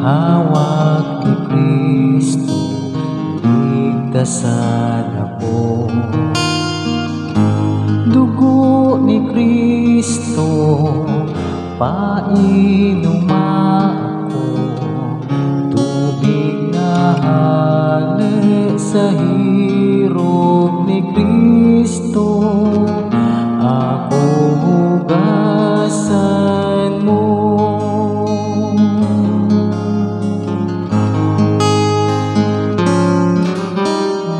hawak ni Kristo, ligtasan ako. Dugo ni Kristo, painuma ako, tubig na hali sa hirog ni Kristo, ako hugasan mo.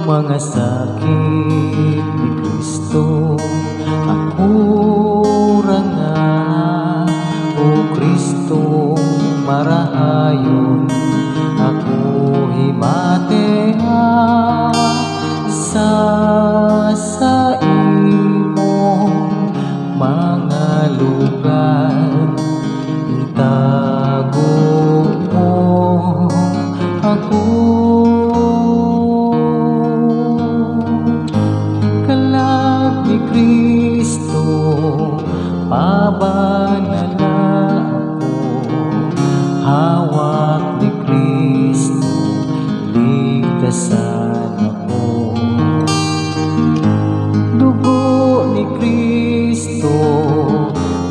Mga sakit ni Kristo, ako ranga, o Kristo marahayon, ako himateha sa imong mga lugar, itago mo ako. Kalag ni Kristo, pabanala ako, hawak ni Kristo, ligtasan ako. Dugo ni Kristo,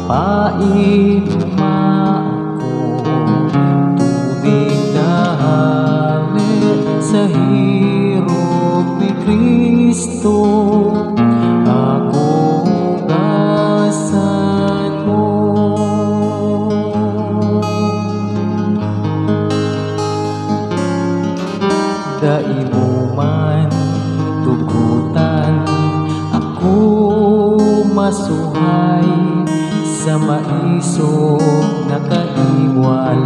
painuma ako, tubig na hali sa hirog ni Kristo, ako hugasan mo. Dai mo man tugutan, ako masuhay sa maisog na kaiwal.